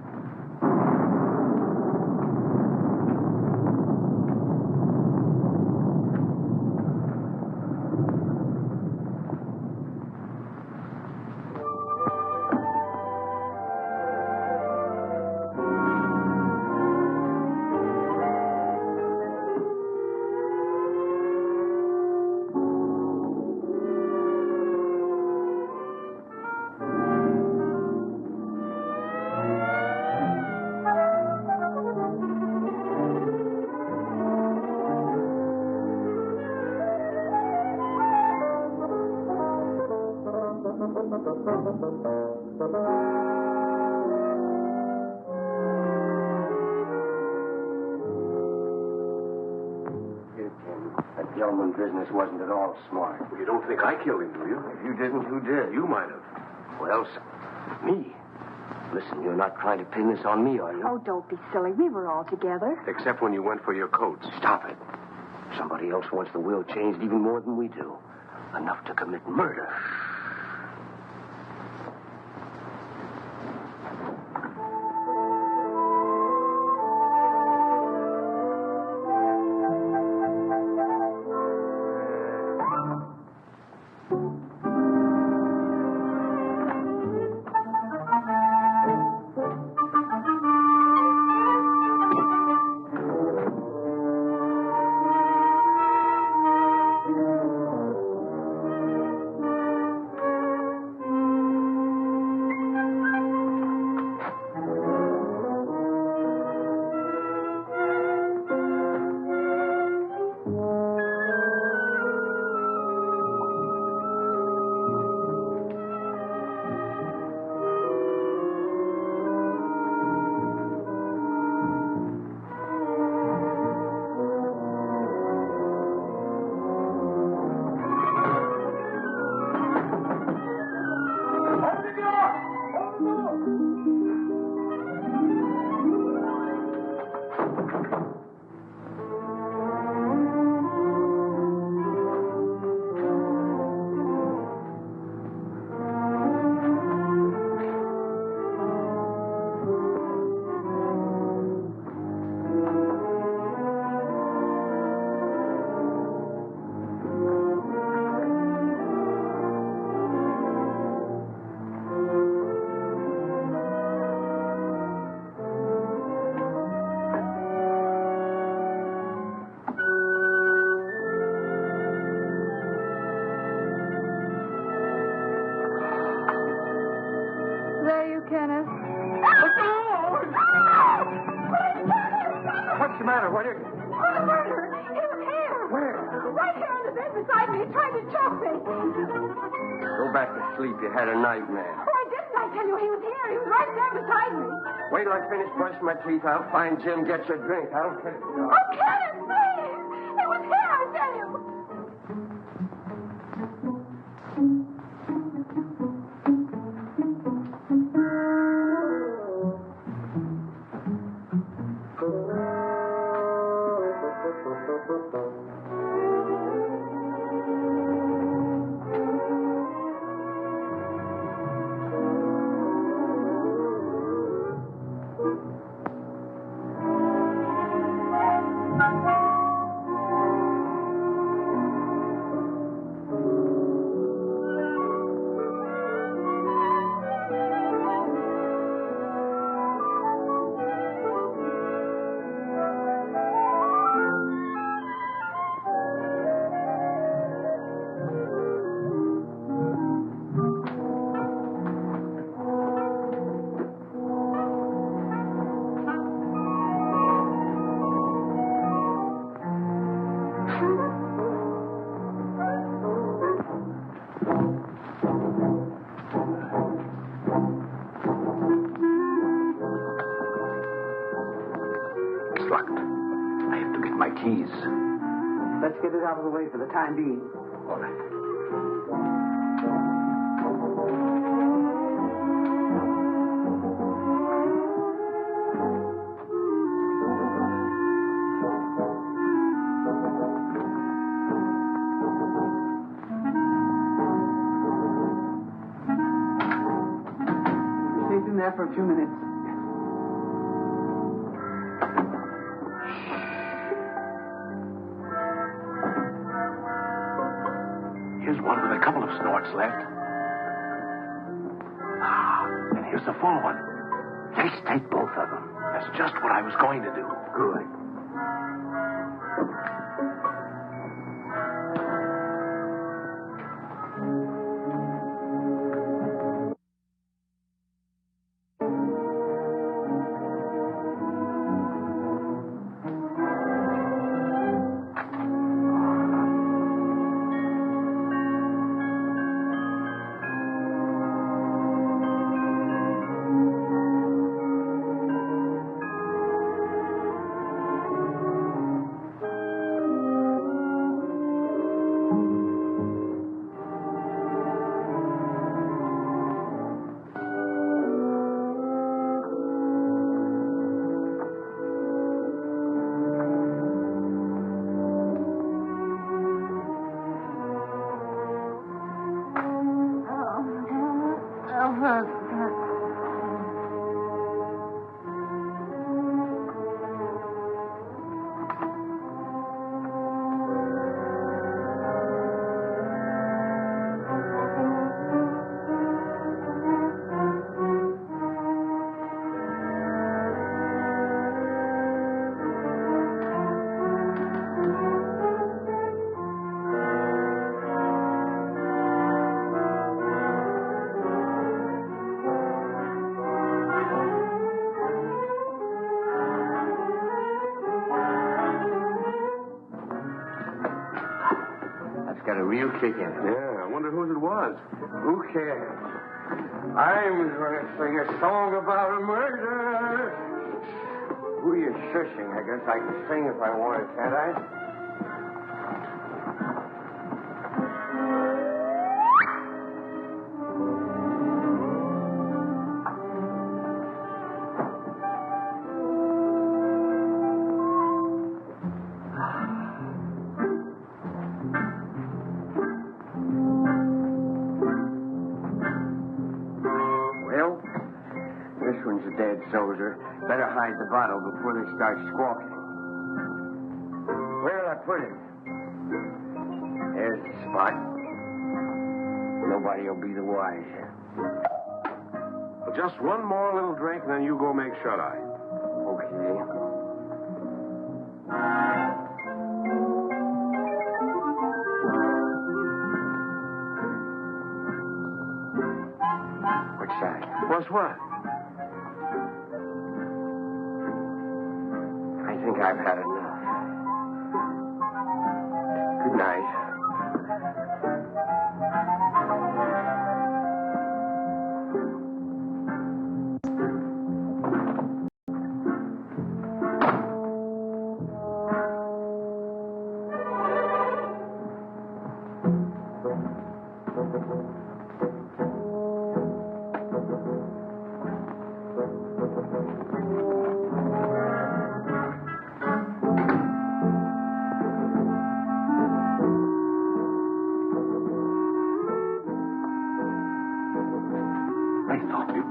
That Gelman business wasn't at all smart. You don't think I killed him, do you? If you didn't, who did? You might have. Well, me. Listen, you're not trying to pin this on me, are you? Oh, don't be silly. We were all together. Except when you went for your coats. Stop it. Somebody else wants the will changed even more than we do. Enough to commit murder. the matter? What is it? Oh, the murderer! He was here! Where? Right here in the bed beside me. He tried to choke me. Go back to sleep. You had a nightmare. Oh, I didn't. I tell you, he was here. He was right there beside me. Wait till I finish brushing my teeth. I'll find Jim. Get your drink. I don't care. Oh, Kenneth, please! He was here, I tell you. Let's get it out of the way for the time being. All right. Stay in there for a few minutes. Here's one with a couple of snorts left. Ah, and here's the full one. Let's take both of them. That's just what I was going to do. Good. Got a real kick in it. Yeah, I wonder whose it was. Who cares? I'm going to sing a song about a murder. Who are you shushing? I guess I can sing if I wanted, can't I? Soldier. Better hide the bottle before they start squawking. Where'll I put it? There's the spot. Nobody will be the wiser. Well, just one more little drink, and then you go make shut-eye. Okay. What's that? What's what? I think I've had enough. Good night.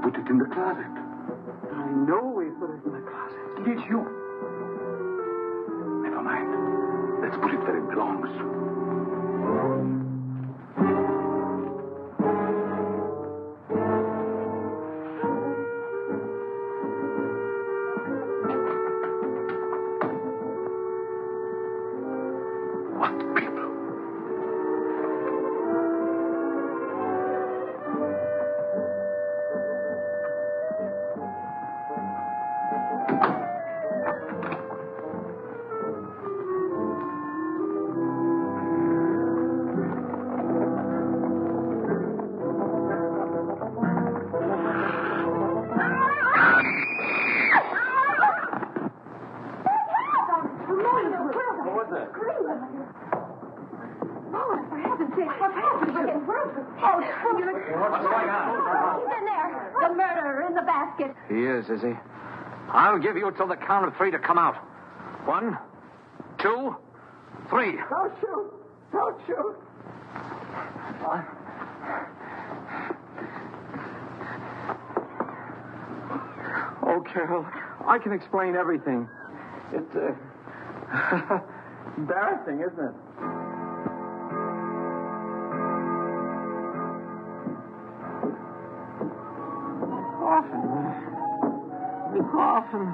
Put it in the closet. I know we put it in the closet. Did you? Never mind. Let's put it where it belongs. What people? He is he? I'll give you till the count of 3 to come out. 1, 2, 3. Don't shoot! Don't shoot! What? Oh, Carol, I can explain everything. It's embarrassing, isn't it? Coffin.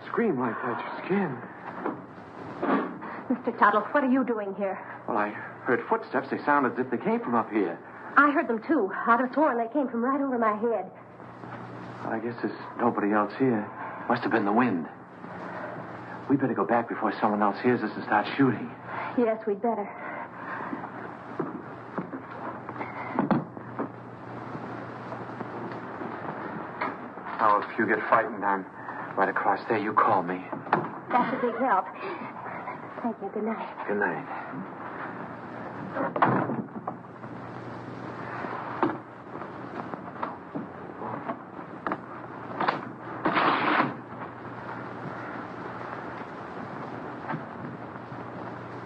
Scream like that, your skin. Mr. Tuttle, what are you doing here? Well, I heard footsteps. They sounded as if they came from up here. I heard them, too. I'd have sworn they came from right over my head. Well, I guess there's nobody else here. Must have been the wind. We better go back before someone else hears us and starts shooting. Yes, we'd better. Now, if you get frightened, I'm right across there. You call me. That's a big help. Thank you. Good night. Good night.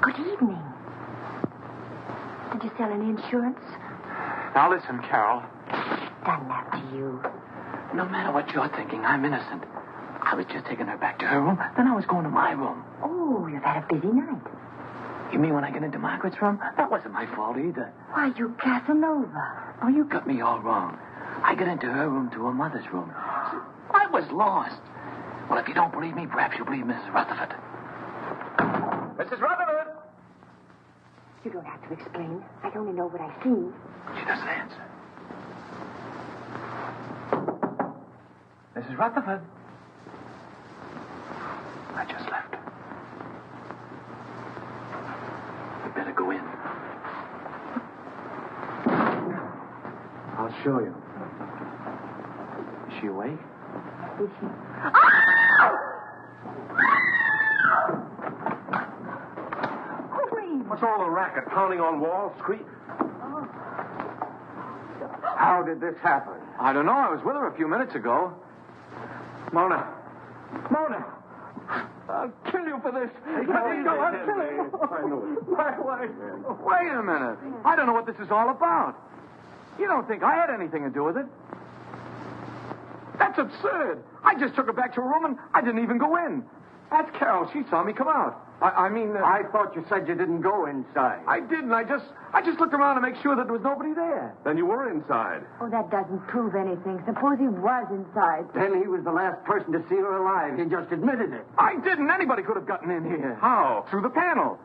Good evening. Did you sell any insurance? Now, listen, Carol. Done that to you. No matter what you're thinking, I'm innocent. I was just taking her back to her room, then I was going to my room. Oh, you've had a busy night. You mean when I get into Margaret's room? That wasn't my fault either. Why, you Casanova. Oh, you got me all wrong. I got into her room to her mother's room. I was lost. Well, if you don't believe me, perhaps you'll believe Mrs. Rutherford. Mrs. Rutherford! You don't have to explain. I only know what I've seen. She doesn't answer. Mrs. Rutherford. I just left her. better go in. I'll show you. Is she awake? Is she? What's all the racket? Pounding on walls, How did this happen? I don't know. I was with her a few minutes ago. Mona! I'll kill you for this. Let me go. I'll kill you. I know it. Wait a minute. I don't know what this is all about. You don't think I had anything to do with it? That's absurd. I just took her back to her room and I didn't even go in. That's Carol. She saw me come out. I thought you said you didn't go inside. I didn't. I just looked around to make sure that there was nobody there. Then you were inside. Oh, that doesn't prove anything. Suppose he was inside. Then he was the last person to see her alive. He just admitted it. I didn't. Anybody could have gotten in here. How? Through the panel.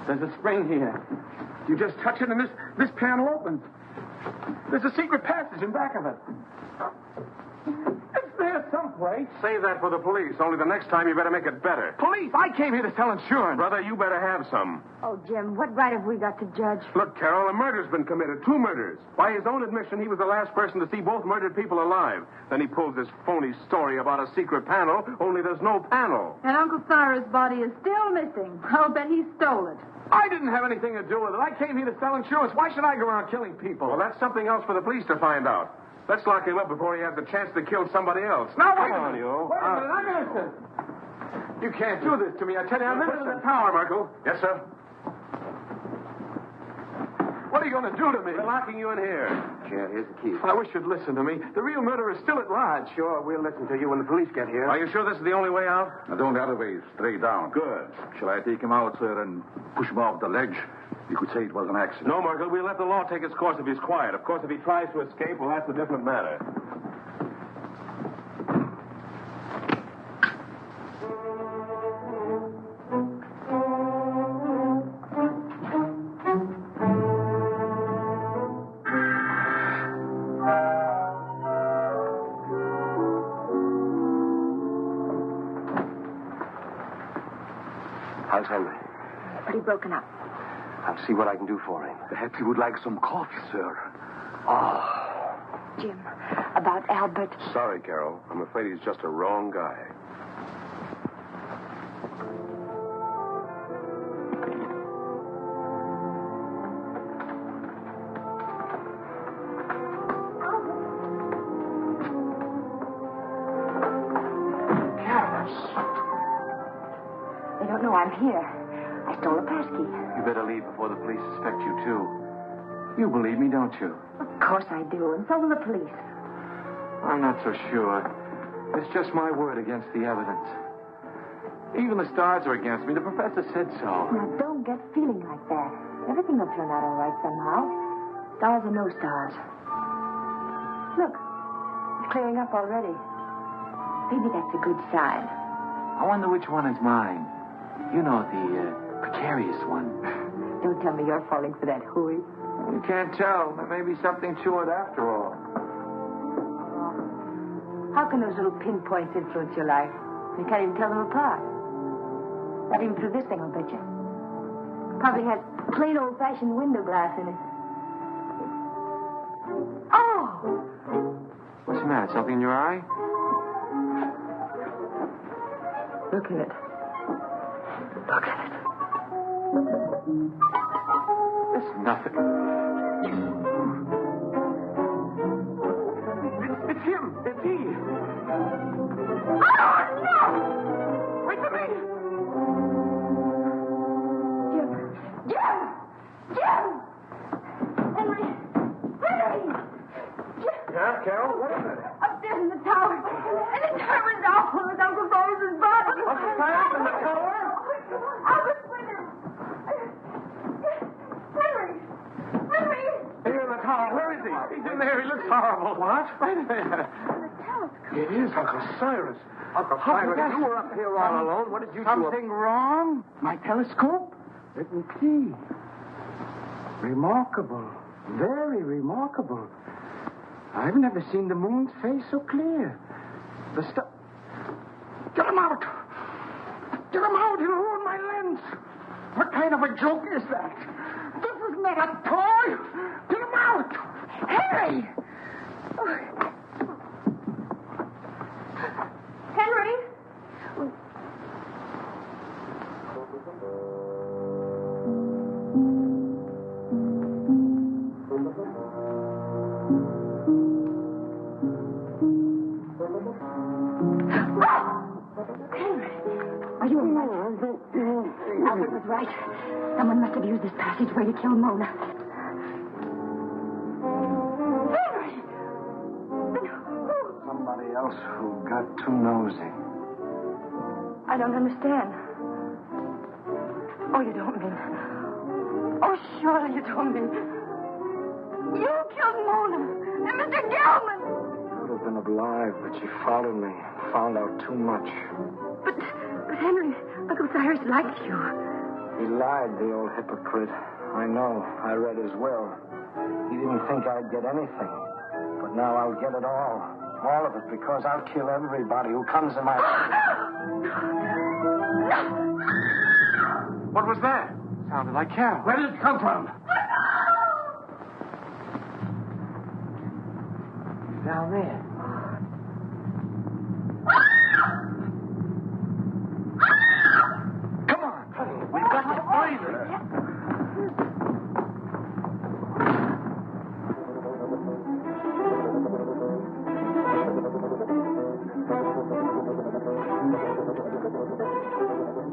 There's a spring here. You just touch it and this panel opens. There's a secret passage in back of it. It's there someplace. Save that for the police. Only the next time you better make it better. Police? I came here to sell insurance. Brother, you better have some. Oh, Jim, what right have we got to judge? Look, Carol, a murder's been committed. 2 murders. By his own admission, he was the last person to see both murdered people alive. Then he pulls this phony story about a secret panel, only there's no panel. And Uncle Cyrus' body is still missing. I'll bet he stole it. I didn't have anything to do with it. I came here to sell insurance. Why should I go around killing people? Well, that's something else for the police to find out. Let's lock him up before he has the chance to kill somebody else. Now, Come wait on, you. Wait a minute, I'm innocent. You can't do this to me. I tell you, I'm Put innocent. in the tower, Merkel. Yes, sir. What are you going to do to me? We're locking you in here. Yeah, here's the key. I wish you'd listen to me. The real murderer is still at large. Sure, we'll listen to you when the police get here. Are you sure this is the only way out? The only other way is straight down. Good. Shall I take him out, sir, and push him off the ledge? You could say it was an accident. No, Merkel, we'll let the law take its course if he's quiet. Of course, if he tries to escape, well, that's a different matter. How's Henry? Pretty broken up. I'll see what I can do for him. Perhaps he would like some coffee, sir. Oh. Jim, about Albert. Sorry, Carol. I'm afraid he's just a wrong guy. They don't know I'm here. I stole a passkey. You better leave before the police suspect you, too. You believe me, don't you? Of course I do, and so will the police. I'm not so sure. It's just my word against the evidence. Even the stars are against me. The professor said so. Now, don't get feeling like that. Everything will turn out all right somehow. Stars or no stars. Look, it's clearing up already. Maybe that's a good sign. I wonder which one is mine. You know, the precarious one. Don't tell me you're falling for that hooey. You can't tell. There may be something to it after all. How can those little pinpoints influence your life? You can't even tell them apart. Not even through this thing, I'll bet you. Probably has plain old-fashioned window glass in it. Oh! What's the matter? Something in your eye? Look at it. Look at it. It's nothing. It's him. It's he. Oh, no! Wait for me! Jim! Henry! Yeah, Carol? What is it? Upstairs in the tower. And it's Herman's awful with Uncle Cyrus's body. Uncle Cyrus in the tower? Albert's with him. Henry! Here in the tower. Where is he? He's in there. He looks horrible. What? Right there. It is Uncle Cyrus. Uncle Cyrus, you were up here all alone. What did you do? Something wrong? My telescope? Let me see. Remarkable. Very remarkable. I've never seen the moon's face so clear. The stuff. Get him out! Get him out! He'll ruin my lens! What kind kind of a joke is that? This is not a toy. Get him out. Henry! Henry? Are you all right? Albert was right. Someone must have used this passageway to kill Mona. Henry! Somebody else who got too nosy. I don't understand. Oh, you don't mean... Oh, surely you don't mean... You killed Mona and Mr. Gelman! Could have been alive, but she followed me. Found out too much. But Henry, Uncle Cyrus liked you. He lied, the old hypocrite. I know. I read his will. He didn't think I'd get anything. But now I'll get it all. All of it, because I'll kill everybody who comes in my... What was that? Sounded like Carol. Where did it come from? Down there. Come on. We've got to find her.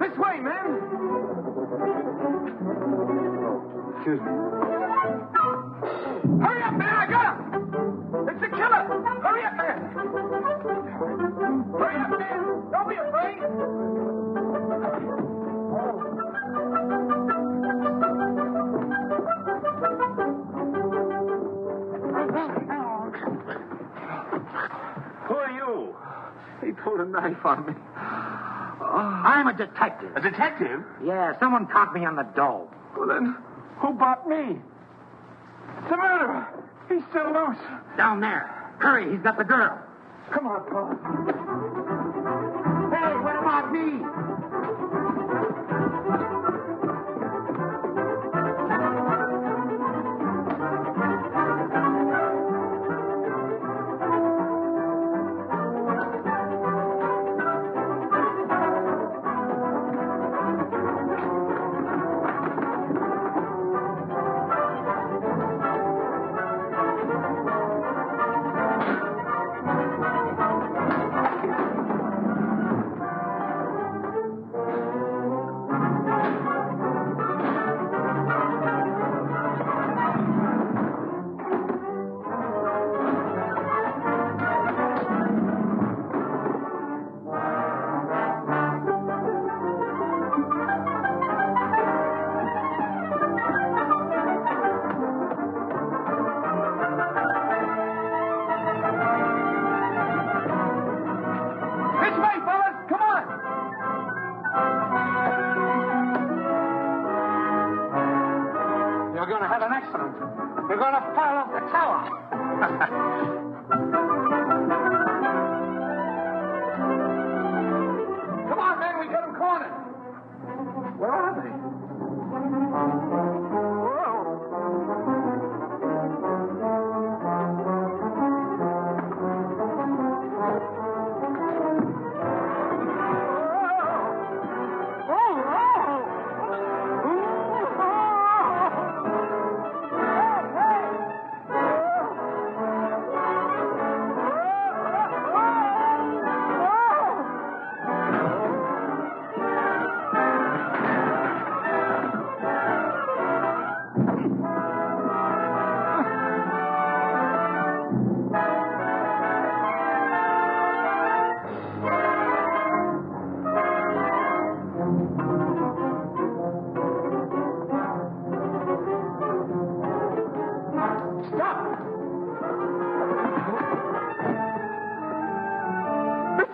This way, man. Oh, excuse me. Hurry up, man. I got him. It's the killer. Hurry up, man. Hurry up, man. Don't be afraid. Who are you? He pulled a knife on me. I'm a detective. A detective? Yeah, someone caught me on the dole. Well, then, who bought me? The murderer. He's still loose. Down there. Hurry, he's got the girl. Come on, Paul. Hey, what about me? We're going to fall off the tower. Come on, man. We got him cornered. Where are they?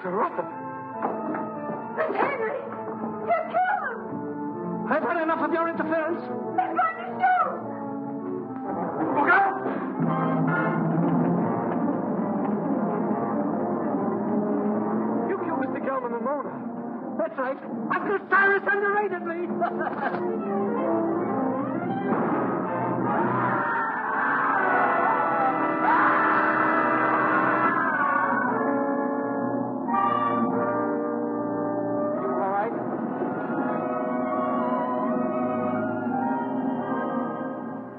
Rutherford. Miss Henry! You killed him! I've had enough of your interference. He's going to shoot! Look out! You killed Mr. Gelman and Mona. That's right. Uncle Cyrus underrated me. All right.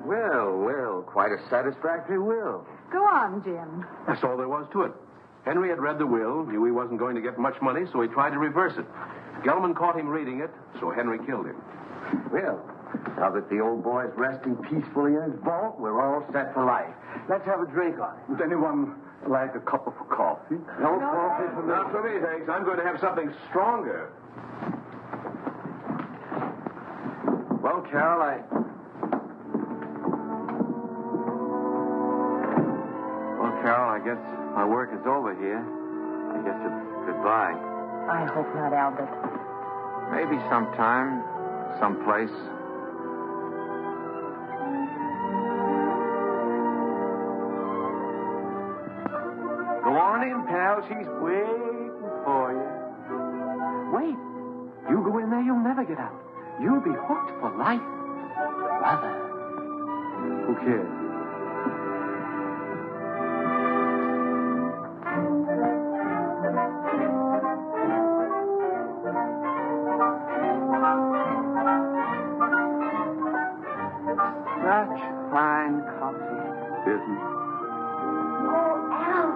Well, quite a satisfactory will. Go on, Jim. That's all there was to it. Henry had read the will, knew he wasn't going to get much money, so he tried to reverse it. Gelman caught him reading it, so Henry killed him. Well, now that the old boy's resting peacefully in his vault, we're all set for life. Let's have a drink on it. Would anyone like a cup of coffee? No coffee for me. Not for me, thanks. I'm going to have something stronger. Well, Carol, Carol, I guess my work is over here. I guess it's goodbye. I hope not, Albert. Maybe sometime, someplace. Go on in, pal. She's waiting for you. Wait. You go in there, you'll never get out. You'll be hooked for life. Brother. Who cares? Such fine coffee. Isn't? Oh, Al,